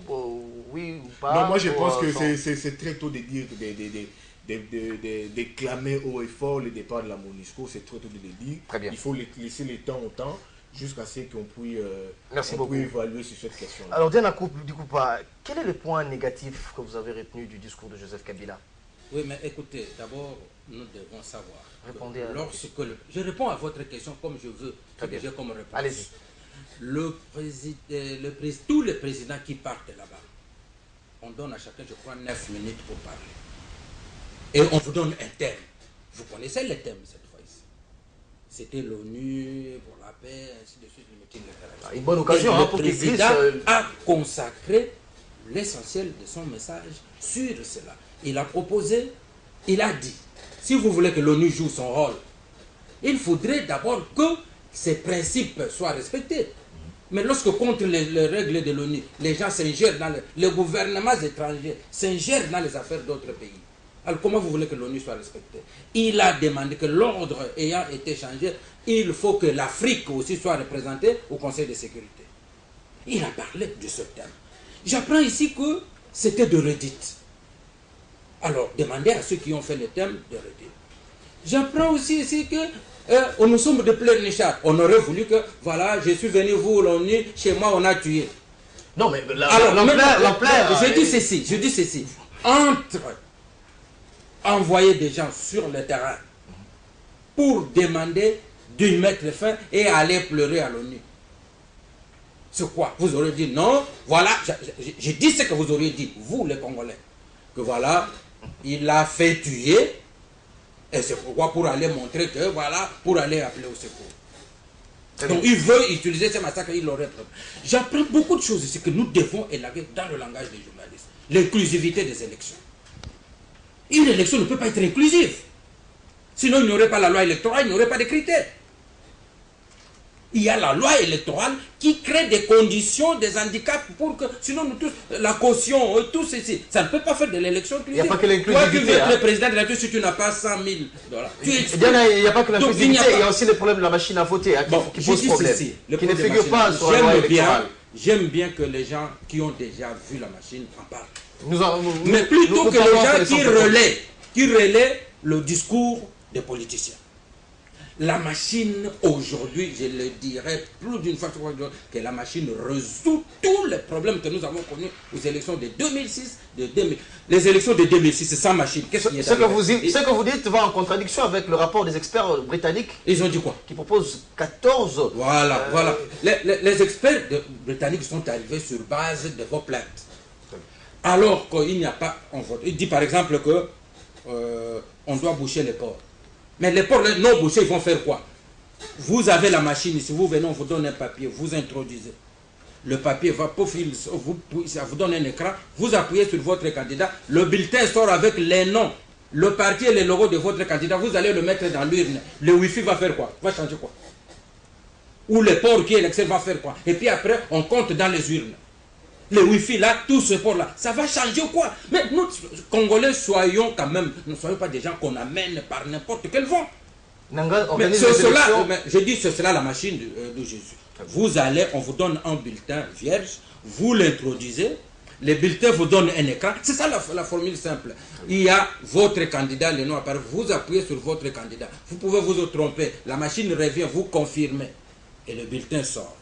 Oui ou pas? Non, moi je pense que c'est très tôt de dire, de clamer haut et fort le départ de la MONUSCO, c'est très tôt de le dire. Très bien. Il faut laisser le temps au temps jusqu'à ce qu'on puisse, évaluer sur cette question. Alors, Diana Dikoupa, quel est le point négatif que vous avez retenu du discours de Joseph Kabila? Oui, mais écoutez, d'abord, nous devons savoir. Répondez à je réponds à votre question comme je veux, ce que j'ai comme réponse. Allez-y. Tous les présidents qui partent là-bas, on donne à chacun, je crois, 9 minutes pour parler. Et on vous donne un thème. Vous connaissez les thèmes cette fois-ci. C'était l'ONU pour la paix, ainsi de suite, le meeting de Une bonne occasion le pour président a consacré l'essentiel de son message sur cela. Il a proposé, il a dit, si vous voulez que l'ONU joue son rôle, il faudrait d'abord que ces principes soient respectés. Mais lorsque contre les règles de l'ONU, les gens s'ingèrent dans les gouvernements étrangers s'ingèrent dans les affaires d'autres pays. Alors comment vous voulez que l'ONU soit respectée? Il a demandé que l'ordre ayant été changé, il faut que l'Afrique aussi soit représentée au Conseil de sécurité. Il a parlé de ce thème. J'apprends ici que c'était de redite. Alors, demandez à ceux qui ont fait le thème de redite. J'apprends aussi ici que nous sommes de pleurnichards. On aurait voulu que, voilà, je suis venu vous, l'ONU, chez moi on a tué. Non, mais je dis ceci. Entre envoyer des gens sur le terrain pour demander d'y mettre fin et aller pleurer à l'ONU. C'est quoi? Vous aurez dit non, voilà, j'ai dit ce que vous auriez dit, vous les Congolais, que voilà, il a fait tuer, et c'est pourquoi pour aller montrer que voilà, pour aller appeler au secours. Donc il veut utiliser ce massacre, il l'aurait pris. J'apprends beaucoup de choses ici que nous devons élaguer dans le langage des journalistes. L'inclusivité des élections. Une élection ne peut pas être inclusive. Sinon il n'y aurait pas la loi électorale, il n'y aurait pas de critères. Il y a la loi électorale qui crée des conditions, des handicaps pour que, sinon nous tous, la caution, tout ceci, ça ne peut pas faire de l'élection inclusive. Il n'y a pas que l'inclusivité. Toi, tu veux être le président de la République si tu n'as pas 100 000 $. Il n'y a pas que l'inclusivité, il y a aussi le problème de la machine à voter qui pose problème. Qui ne figure pas sur la loi électorale. J'aime bien que les gens qui ont déjà vu la machine en parlent. Mais Mais plutôt que les gens qui relaient le discours des politiciens. La machine, aujourd'hui, je le dirais plus d'une fois que la machine résout tous les problèmes que nous avons connus aux élections de 2006, de 2000. Les élections de 2006, c'est sans machine. Qu'est-ce qui est ce que vous dites va en contradiction avec le rapport des experts britanniques. Ils ont dit quoi? Qui proposent 14... Voilà, voilà. Les experts britanniques sont arrivés sur base de vos plaintes. Alors qu'il n'y a pas... Il dit par exemple que on doit boucher les ports. Mais les ports non bouchés, ils vont faire quoi? Vous avez la machine ici, vous venez, on vous donne un papier, vous introduisez. Le papier va ça vous donne un écran, vous appuyez sur votre candidat, le bulletin sort avec les noms, le parti et les logos de votre candidat, vous allez le mettre dans l'urne. Le Wi-Fi va faire quoi? Va changer quoi? Ou le port qui est l'excès va faire quoi? Et puis après, on compte dans les urnes. Le Wi-Fi là, tout ce port-là, ça va changer quoi? Mais nous, Congolais, soyons quand même, ne soyons pas des gens qu'on amène par n'importe quelle voie. Mais je dis, c'est cela la machine de Jésus. Vous allez, on vous donne un bulletin vierge, vous l'introduisez, les bulletins vous donnent un écran. C'est ça la formule simple. Il y a votre candidat, le nom apparaît, vous appuyez sur votre candidat. Vous pouvez vous tromper, la machine revient, vous confirmez, et le bulletin sort.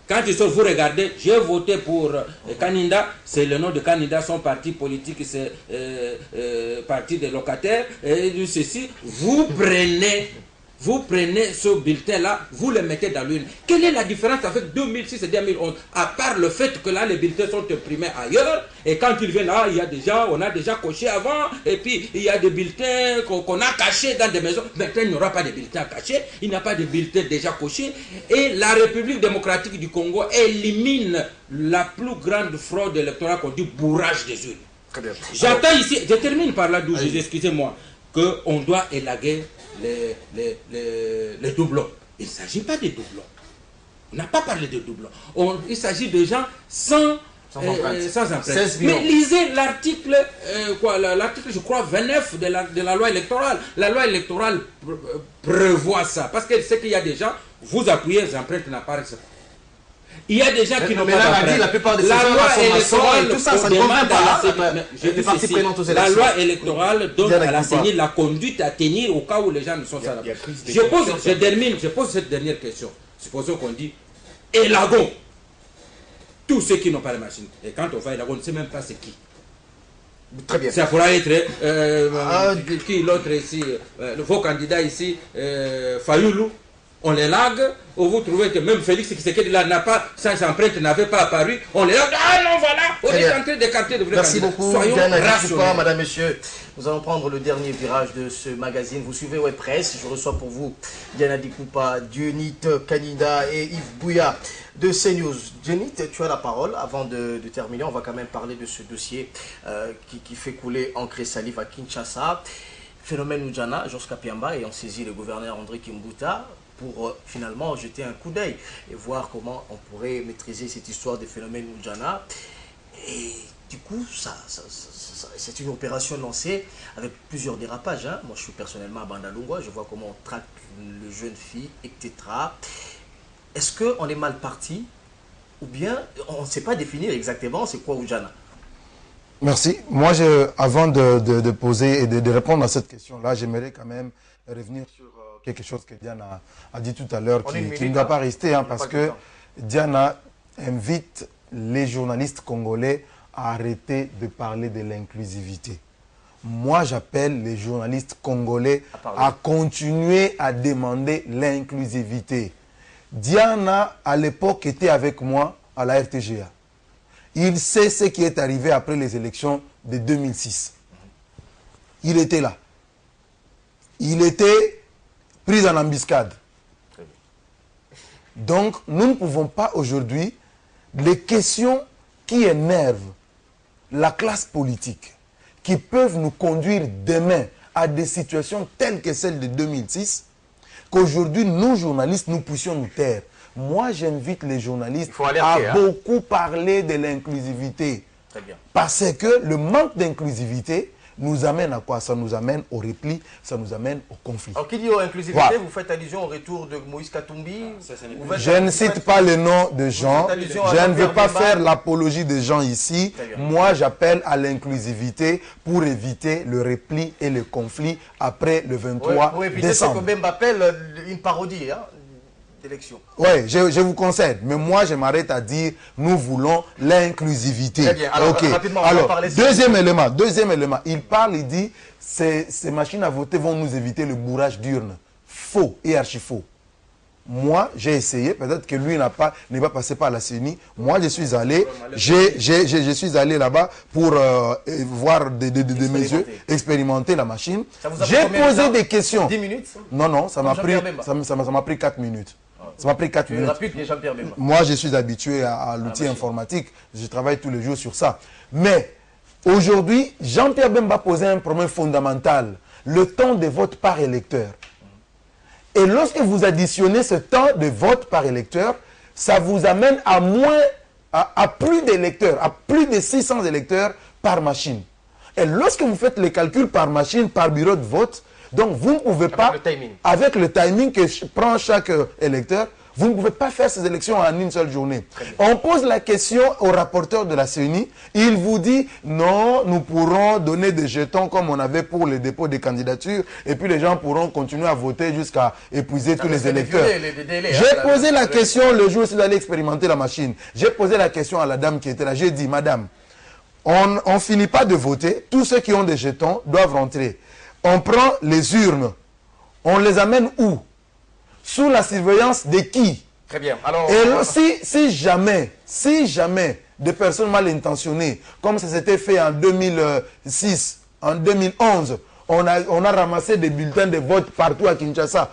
Quand il sort, vous regardez, j'ai voté pour Kaninda, c'est le nom de Kaninda, son parti politique, c'est parti des locataires, et ceci, vous prenez vous prenez ce bulletin-là, vous le mettez dans l'urne. Quelle est la différence avec 2006 et 2011? À part le fait que là, les bulletins sont imprimés ailleurs, et quand ils viennent là, on a déjà coché avant, et puis il y a des bulletins qu'on a cachés dans des maisons. Maintenant, il n'y aura pas de bulletins cachés, il n'y a pas de bulletins déjà cochés, et la République démocratique du Congo élimine la plus grande fraude électorale qu'on dit bourrage des urnes. J'attends ici, je termine par là, excusez-moi, qu'on doit élaguer les doublons. Il ne s'agit pas de doublons. On n'a pas parlé de doublons. Il s'agit de gens sans empreinte. Mais lisez l'article, l'article, je crois, 29 de la loi électorale. La loi électorale prévoit ça. Parce que c'est qu'il y a des gens, vous appuyez les empreintes n'apparaissent pas. Il y a des gens qui n'ont pas d'empreinte. La plupart des gens loi électorale, tout ça, ça ne convient pas. La loi électorale donne à la CENI la conduite à tenir au cas où les gens ne sont pas là. Je pose cette dernière question. Supposons qu'on dit élagons tous ceux qui n'ont pas de machine. Et quand on va élaguer, on ne sait même pas c'est qui. Très bien. Ça pourra être qui l'autre ici, vos candidats ici, Fayoulou. On les lague, ou vous trouvez que même Félix Tshisekedi là n'a pas, sans empreinte n'avait pas apparu, on les lague, ah non voilà, on est en train d'écarter de vrais Merci candidats. beaucoup, Soyons rationnels. Madame, Messieurs. Nous allons prendre le dernier virage de ce magazine. Vous suivez Web Presse. Je reçois pour vous Diana Dikoupa, Dionit Kanida et Yves Bouya de CNews. Dionit, tu as la parole. Avant de terminer, on va quand même parler de ce dossier qui fait couler encre et salive à Kinshasa. Phénomène Oudjana, Georges Kapiamba, et on saisit le gouverneur André Kimbuta pour finalement jeter un coup d'œil et voir comment on pourrait maîtriser cette histoire des phénomènes Oudjana. Et du coup, c'est une opération lancée avec plusieurs dérapages. Hein. Moi, je suis personnellement à Bandalungwa, je vois comment on traque le jeune fille, etc. Est-ce qu'on est mal parti ou bien on ne sait pas définir exactement c'est quoi Oudjana? Merci. Moi, avant de poser et de répondre à cette question-là, j'aimerais quand même revenir sur quelque chose que Diana a dit tout à l'heure, qui ne doit pas rester, hein, parce que Diana invite les journalistes congolais à arrêter de parler de l'inclusivité. Moi, j'appelle les journalistes congolais à continuer à demander l'inclusivité. Diana, à l'époque, était avec moi à la RTGA. Il sait ce qui est arrivé après les élections de 2006. Il était là. Il était pris en embuscade. Donc, nous ne pouvons pas aujourd'hui, les questions qui énervent la classe politique, qui peuvent nous conduire demain à des situations telles que celles de 2006, qu'aujourd'hui, nous, journalistes, nous puissions nous taire. Moi, j'invite les journalistes à beaucoup parler de l'inclusivité. Parce que le manque d'inclusivité nous amène à quoi? Ça nous amène au repli, ça nous amène au conflit. Alors, qui dit inclusivité, vous faites allusion au retour de Moïse Katumbi? Je ne cite pas le nom de gens. Je ne veux pas faire l'apologie des gens ici. Moi, j'appelle à l'inclusivité pour éviter le repli et le conflit après le 23 décembre. Ce que Bemba appelle une parodie, hein, d'élection. Oui, je vous concède. Mais moi, je m'arrête à dire, nous voulons l'inclusivité. Très bien. Alors, rapidement, on va parler. Deuxième élément. Il parle, il dit, ces machines à voter vont nous éviter le bourrage d'urnes. Faux et archi faux. Moi, j'ai essayé. Peut-être que lui n'est pas passé par la CENI. Moi, je suis allé. Je suis allé là-bas pour voir de mes yeux, expérimenter la machine. J'ai posé des questions. 10 minutes? Non, ça m'a pris 4 minutes. Ça m'a pris 4 minutes. Rapide, Jean-Pierre Bemba. Moi, je suis habitué à l'outil informatique. Je travaille tous les jours sur ça. Mais aujourd'hui, Jean-Pierre Bemba posait un problème fondamental. Le temps de vote par électeur. Et lorsque vous additionnez ce temps de vote par électeur, ça vous amène à plus d'électeurs, à plus de 600 électeurs par machine. Et lorsque vous faites les calculs par machine, par bureau de vote, donc vous ne pouvez pas, avec le timing que prend chaque électeur, vous ne pouvez pas faire ces élections en une seule journée. On pose la question au rapporteur de la CENI, il vous dit non, nous pourrons donner des jetons comme on avait pour le dépôt des candidatures et puis les gens pourront continuer à voter jusqu'à épuiser tous les électeurs. J'ai posé la question le jour où vous allez expérimenter la machine. J'ai posé la question à la dame qui était là. J'ai dit, madame, on ne finit pas de voter, tous ceux qui ont des jetons doivent rentrer. On prend les urnes, on les amène où? sous la surveillance de qui? Très bien. Alors, et si jamais des personnes mal intentionnées, comme ça s'était fait en 2006, en 2011, on a ramassé des bulletins de vote partout à Kinshasa.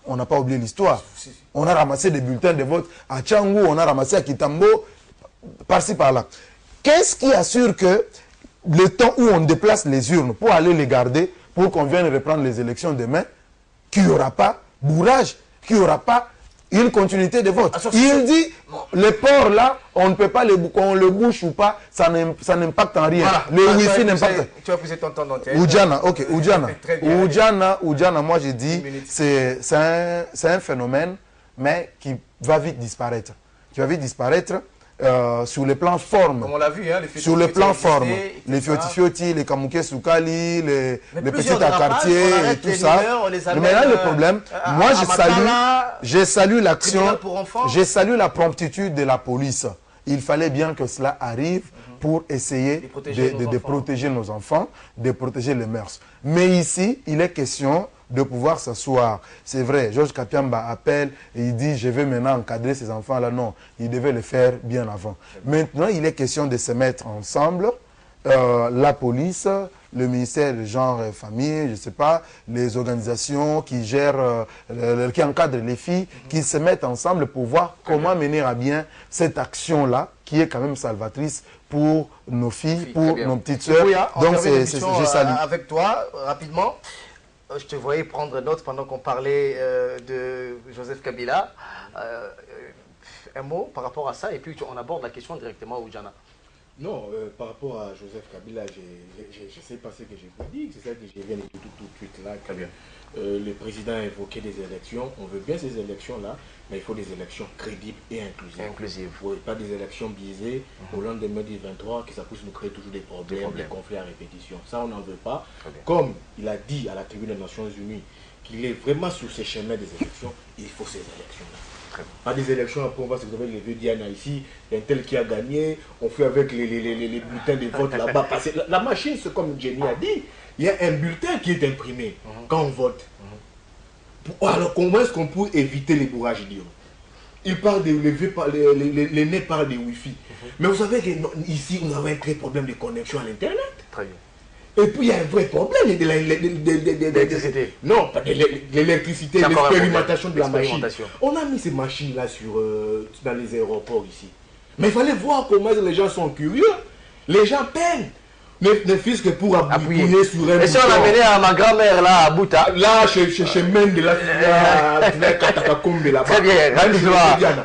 On n'a pas oublié l'histoire. On a ramassé des bulletins de vote à Tchangou, on a ramassé à Kitambo, par-ci, par-là. Qu'est-ce qui assure que le temps où on déplace les urnes pour aller les garder, pour qu'on vienne reprendre les élections demain, qu'il n'y aura pas bourrage, qu'il n'y aura pas une continuité de vote? Il dit, les ports là, on ne peut pas, qu'on le bouche ou pas, ça n'impacte en rien. Voilà. Le wifi n'impacte. Tu as posé ton temps d'antenne. Oudjana, ok, Oudjana, moi j'ai dit, c'est un phénomène, mais qui va vite disparaître. Qui va vite disparaître sur le plan forme. Comme on l'a vu, hein, sur le plan forme. Les Fioti, les Kamouké Soukali, les petits à quartier et tout ça. Mais là, le problème, moi je salue l'action, je salue la promptitude de la police. Il fallait bien que cela arrive pour essayer de protéger nos enfants, de protéger les mœurs. Mais ici, il est question de pouvoir s'asseoir. C'est vrai, Georges Kapiamba appelle et il dit « je vais maintenant encadrer ces enfants-là ». Non, il devait le faire bien avant. Maintenant, il est question de se mettre ensemble, la police, le ministère de genre et famille, je ne sais pas, les organisations qui gèrent, qui encadrent les filles, qui se mettent ensemble pour voir comment mener à bien cette action-là, qui est quand même salvatrice pour nos filles, pour nos petites sœurs. Donc, je salue. Avec toi, rapidement, je te voyais prendre note pendant qu'on parlait de Joseph Kabila. Un mot par rapport à ça, et puis on aborde la question directement au Oudjana. Non, par rapport à Joseph Kabila, je ne sais pas ce que je peux dire, c'est ça que je viens de tout de suite là. Très bien. Le président a évoqué des élections, on veut bien ces élections-là, mais il faut des élections crédibles et inclusives. Oui, pas des élections biaisées au lendemain du 23, que ça puisse nous créer toujours des problèmes, des conflits à répétition. Ça, on n'en veut pas. Comme il a dit à la tribune des Nations Unies qu'il est vraiment sur ces chemins des élections, il faut ces élections-là. Pas des élections, après on va se retrouver les vieux Diana ici, il y a un tel qui a gagné, on fait avec les bulletins de vote là-bas. Parce que la machine, c'est comme Jenny a dit, il y a un bulletin qui est imprimé quand on vote. Alors comment est-ce qu'on peut éviter les bourrages d'urnes? Il parle les nez parlent des Wi-Fi. Mais vous savez qu'ici, on avait un vrai problème de connexion à l'Internet. Très bien. Et puis il y a un vrai problème de l'électricité. Non, pas de l'électricité, l'expérimentation de la machine. On a mis ces machines-là dans les aéroports ici. Mais il fallait voir comment les gens sont curieux. Les gens peinent. Ne fût-ce que pour appuyer sur un bouton. Et si on a mené à ma grand-mère là, à Bouta? Là, chez Mende, là, très bien,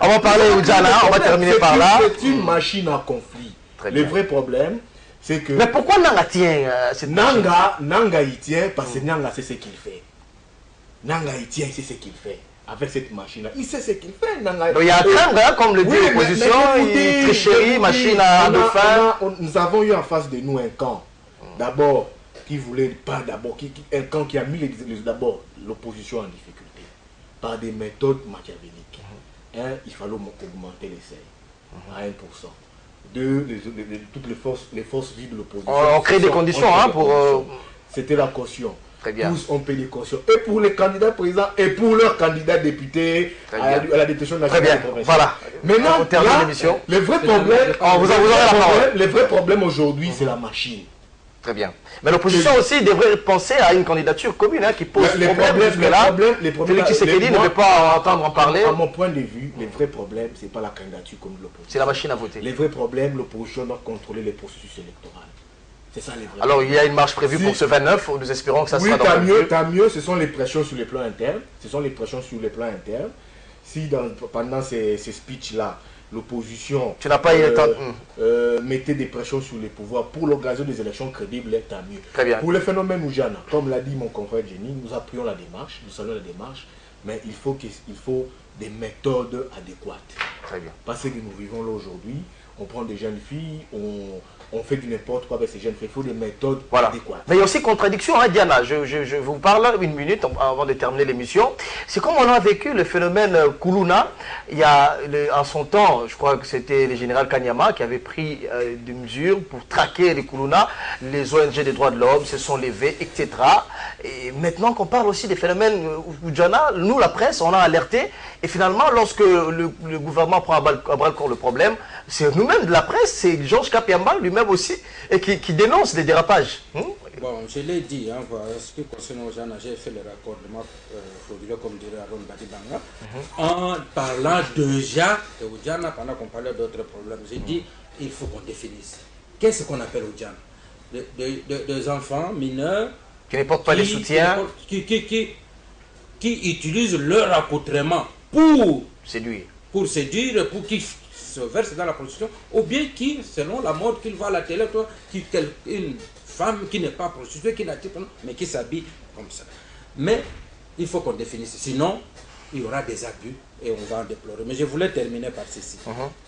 on va parler au Djana, on va terminer par là. C'est une machine à conflit. Le vrai problème, c'est que... Mais pourquoi Nanga tient cette machine? Nanga il tient parce que Nanga sait ce qu'il fait. Nanga il tient, c'est ce qu'il fait. Avec cette machine-là, il sait ce qu'il fait. Nanga. Donc, il y a un crainte, comme le dit l'opposition, tricherie, machine à dauphin. Nous avons eu en face de nous un camp. D'abord, qui voulait pas d'abord, un camp qui a mis d'abord l'opposition en difficulté par des méthodes machiavéliques. Un, il fallait augmenter les seuils à 1%. Deux, toutes les forces vives de l'opposition. On crée des conditions pour... C'était la caution. Très bien. Tous ont payé des cautions. Et pour les candidats présidents et pour leurs candidats députés à la détention nationale. Très bien. Voilà. Maintenant, on termine l'émission. Le vrai problème, vous aurez la parole. Le vrai problème aujourd'hui, c'est la machine. Très bien. Mais l'opposition aussi devrait penser à une candidature commune qui pose problème jusque-là. Félix Tshisekedi ne veut pas entendre en parler. À mon point de vue, le vrai problème, ce n'est pas la candidature comme l'opposition. C'est la machine à voter. Le vrai problème, l'opposition doit contrôler les processus électoraux. C'est ça les vrais. Alors il y a une marche prévue pour ce 29, nous espérons que ça sera dans le tant mieux, ce sont les pressions sur les plans internes. Ce sont les pressions sur les plans internes. Si pendant ces speeches-là, l'opposition mettait des pressions sur les pouvoirs pour l'organisation des élections crédibles, tant mieux. Très bien. Pour le phénomène Oudjana, comme l'a dit mon confrère Jenny, nous appuyons la démarche, nous saluons la démarche, mais il faut des méthodes adéquates. Très bien. Parce que nous vivons là aujourd'hui, on prend des jeunes filles, on fait du n'importe quoi avec ces jeunes filles. Il faut des méthodes adéquates. Mais il y a aussi contradiction, hein, Diana. Je vous parle une minute avant de terminer l'émission. C'est comme on a vécu le phénomène Kuluna. Il y a, en son temps, je crois que c'était le général Kanyama qui avait pris des mesures pour traquer les Kuluna. Les ONG des droits de l'homme se sont levées, etc. Et maintenant qu'on parle aussi des phénomènes Diana, nous, la presse, on a alerté. Et finalement, lorsque le gouvernement prend à bras le corps le problème, c'est nous-mêmes de la presse, c'est Georges Kapiamba lui-même aussi, et qui dénonce des dérapages. Bon, je l'ai dit, hein, ce qui concerne Ojana, j'ai fait le raccordement frauduleux, comme dirait Aaron Badibanga, en parlant déjà de Ojana, pendant qu'on parlait d'autres problèmes. J'ai dit, il faut qu'on définisse. Qu'est-ce qu'on appelle Ojana? Des enfants mineurs qui ne portent pas les soutiens, qui utilisent leur accoutrement pour séduire, pour qu'ils se versent dans la prostitution, ou bien qui, selon la mode qu'il voit à la télé, une femme qui n'est pas prostituée, qui n'a pas, mais qui s'habille comme ça. Mais il faut qu'on définisse, sinon il y aura des abus et on va en déplorer. Mais je voulais terminer par ceci.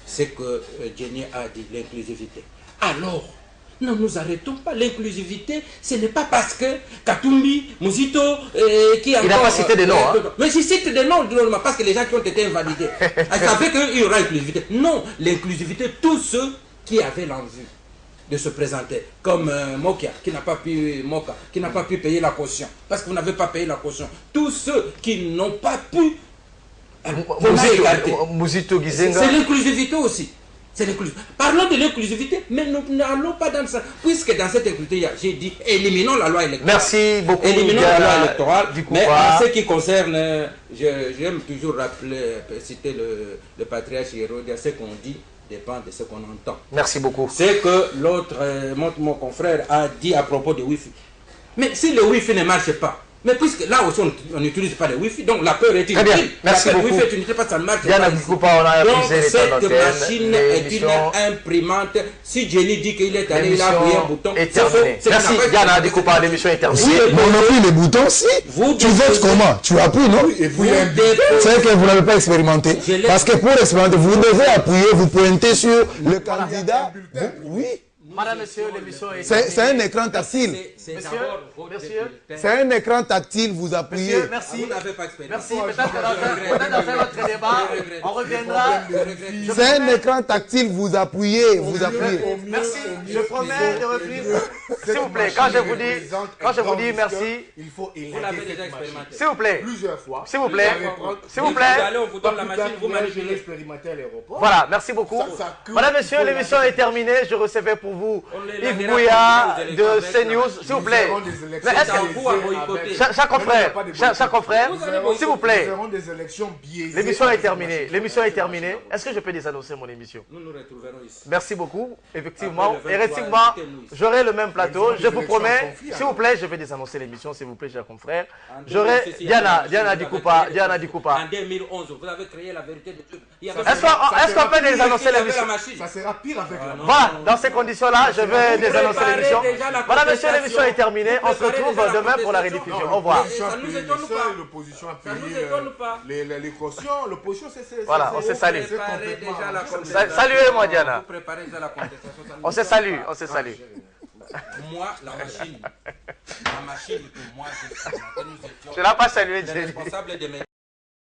C'est que Jenny a dit, l'inclusivité. Alors, ne nous arrêtons pas. L'inclusivité, ce n'est pas parce que Katumbi, Muzito, qui a... Il n'a pas cité des noms. Mais je cite des noms, parce que les gens qui ont été invalidés, ils savaient qu'il y aura inclusivité. Non, l'inclusivité, tous ceux qui avaient l'envie de se présenter, comme Mokia, qui n'a pas pu payer la caution, parce que vous n'avez pas payé la caution. Tous ceux qui n'ont pas pu... Muzito Gizenga. C'est l'inclusivité aussi. Parlons de l'inclusivité, mais nous n'allons pas dans ça. Puisque dans cette inclusivité, j'ai dit, éliminons la loi électorale. Merci beaucoup. Éliminons la loi électorale. Mais en ce qui concerne, j'aime toujours citer le patriarche Hérode, ce qu'on dit dépend de ce qu'on entend. Merci beaucoup. C'est que l'autre, mon confrère, a dit à propos de Wi-Fi. Mais si le Wi-Fi ne marche pas, mais puisque là aussi on n'utilise pas le Wi-Fi, donc la peur est inutile. Très bien, merci beaucoup. Le Wi-Fi est inutile parce que ça ne marche Diana pas. Dikoupa, on a Donc cette machine est une imprimante. Si Jenny dit qu'il est allé, il a appuyé un bouton. Merci Diana Dikoupa, l'émission est terminée. Oui, mais on appuie les boutons, si. Tu votes comment? Tu appuies, non? C'est que vous n'avez pas expérimenté. Parce que pour expérimenter, vous devez appuyer, vous pointez sur le candidat. Oui. Madame, monsieur, l'émission est terminée. C'est un écran tactile. C'est un écran tactile, vous appuyez. Monsieur, merci. Merci. Peut-être dans notre débat, on reviendra. C'est un écran tactile, vous appuyez, vous appuyez. Merci. Je promets de revenir. S'il vous plaît, quand je vous dis merci, il faut s'il vous plaît, plusieurs fois. S'il vous plaît, s'il vous plaît. Allez, on vous donne la machine, vous manipulez. Voilà, merci beaucoup. Madame, monsieur, l'émission est terminée. Je recevais pour vous Yves Bouya de CNews, s'il vous plaît. Mais chaque confrère, s'il vous plaît. L'émission est terminée. L'émission est terminée. Est-ce que je peux désannoncer mon émission? Nous nous retrouverons ici. Merci beaucoup. Effectivement, effectivement, j'aurai le même plateau. Je vous promets, s'il vous plaît, je vais désannoncer l'émission, s'il vous plaît, chers confrères. J'aurai Diana Dikoupa. En 2011, vous avez créé la vérité de Dieu. Est-ce qu'on peut désannoncer l'émission? Ça sera pire avec la Voilà, dans ces conditions-là, je vais désannoncer l'émission. Madame, monsieur, l'émission est terminée. On se retrouve demain pour la rediffusion. Au revoir. L'opposition a payé les cautions. L'opposition, c'est... Voilà, on se salue. Saluez-moi, Diana. On se salue, on se salue. Moi, la machine que moi j'ai... Je ne l'ai pas salué, Jenny.